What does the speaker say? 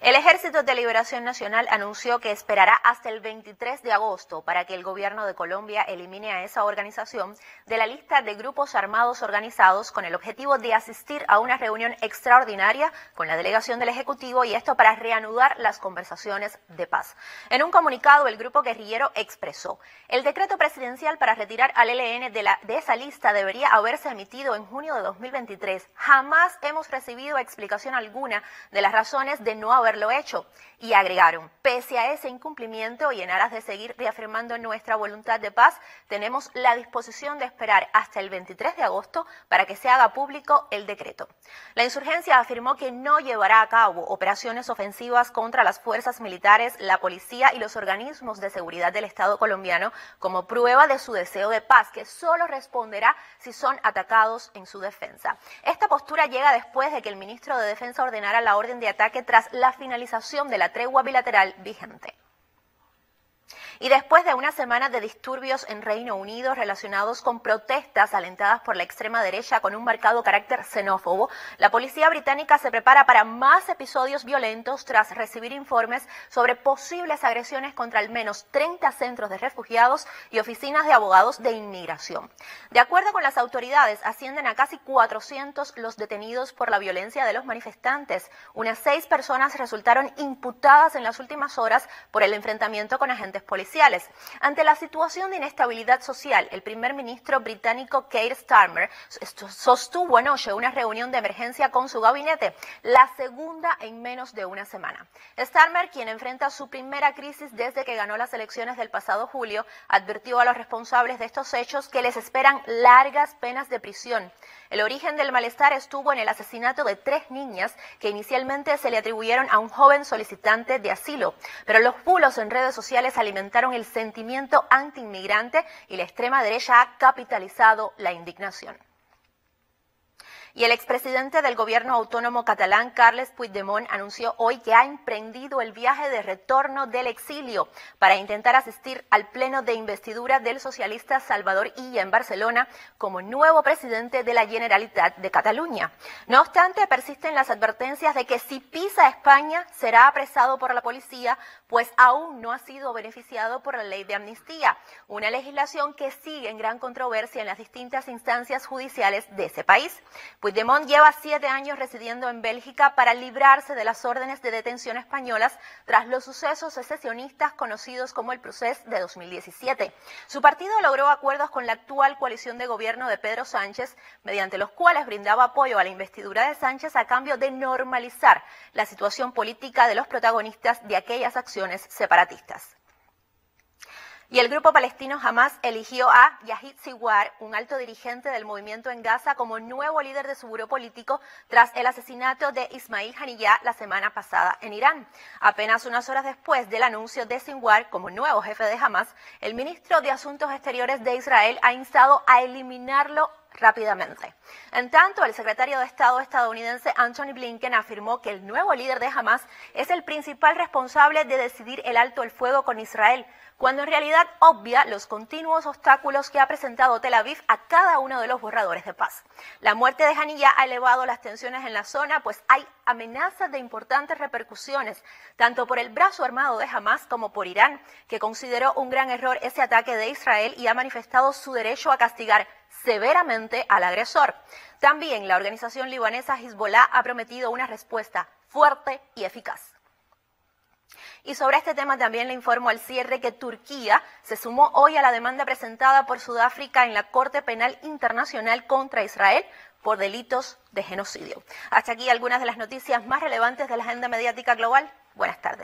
El Ejército de Liberación Nacional anunció que esperará hasta el 23 de agosto para que el gobierno de Colombia elimine a esa organización de la lista de grupos armados organizados con el objetivo de asistir a una reunión extraordinaria con la delegación del Ejecutivo, y esto para reanudar las conversaciones de paz. En un comunicado, el grupo guerrillero expresó: el decreto presidencial para retirar al ELN de esa lista debería haberse emitido en junio de 2023. Jamás hemos recibido explicación alguna de las razones de no haberlo hecho. Y agregaron: pese a ese incumplimiento y en aras de seguir reafirmando nuestra voluntad de paz, tenemos la disposición de esperar hasta el 23 de agosto para que se haga público el decreto. La insurgencia afirmó que no llevará a cabo operaciones ofensivas contra las fuerzas militares, la policía y los organismos de seguridad del Estado colombiano como prueba de su deseo de paz, que solo responderá si son atacados en su defensa. Esta postura llega después de que el ministro de Defensa ordenara la orden de ataque tras la finalización de la tregua bilateral vigente. Y después de una semana de disturbios en Reino Unido relacionados con protestas alentadas por la extrema derecha con un marcado carácter xenófobo, la policía británica se prepara para más episodios violentos tras recibir informes sobre posibles agresiones contra al menos 30 centros de refugiados y oficinas de abogados de inmigración. De acuerdo con las autoridades, ascienden a casi 400 los detenidos por la violencia de los manifestantes. Unas 6 personas resultaron imputadas en las últimas horas por el enfrentamiento con agentes policiales. Ante la situación de inestabilidad social, el primer ministro británico Keir Starmer sostuvo anoche una reunión de emergencia con su gabinete, la segunda en menos de una semana. Starmer, quien enfrenta su primera crisis desde que ganó las elecciones del pasado julio, advirtió a los responsables de estos hechos que les esperan largas penas de prisión. El origen del malestar estuvo en el asesinato de 3 niñas que inicialmente se le atribuyeron a un joven solicitante de asilo, pero los bulos en redes sociales alimentaron el sentimiento antiinmigrante y la extrema derecha ha capitalizado la indignación. Y el expresidente del gobierno autónomo catalán, Carles Puigdemont, anunció hoy que ha emprendido el viaje de retorno del exilio para intentar asistir al pleno de investidura del socialista Salvador Illa en Barcelona como nuevo presidente de la Generalitat de Cataluña. No obstante, persisten las advertencias de que si pisa España será apresado por la policía, pues aún no ha sido beneficiado por la ley de amnistía, una legislación que sigue en gran controversia en las distintas instancias judiciales de ese país. Puigdemont lleva 7 años residiendo en Bélgica para librarse de las órdenes de detención españolas tras los sucesos secesionistas conocidos como el Procés de 2017. Su partido logró acuerdos con la actual coalición de gobierno de Pedro Sánchez, mediante los cuales brindaba apoyo a la investidura de Sánchez a cambio de normalizar la situación política de los protagonistas de aquellas acciones separatistas. Y el grupo palestino Hamas eligió a Yahya Sinwar, un alto dirigente del movimiento en Gaza, como nuevo líder de su grupo político tras el asesinato de Ismail Haniyeh la semana pasada en Irán. Apenas unas horas después del anuncio de Sinwar como nuevo jefe de Hamas, el ministro de Asuntos Exteriores de Israel ha instado a eliminarlo rápidamente. En tanto, el secretario de Estado estadounidense Antony Blinken afirmó que el nuevo líder de Hamas es el principal responsable de decidir el alto el fuego con Israel, cuando en realidad obvia los continuos obstáculos que ha presentado Tel Aviv a cada uno de los borradores de paz. La muerte de Haniyeh ha elevado las tensiones en la zona, pues hay amenazas de importantes repercusiones, tanto por el brazo armado de Hamas como por Irán, que consideró un gran error ese ataque de Israel y ha manifestado su derecho a castigar severamente al agresor. También la organización libanesa Hezbollah ha prometido una respuesta fuerte y eficaz. Y sobre este tema también le informo al cierre que Turquía se sumó hoy a la demanda presentada por Sudáfrica en la Corte Penal Internacional contra Israel por delitos de genocidio. Hasta aquí algunas de las noticias más relevantes de la agenda mediática global. Buenas tardes.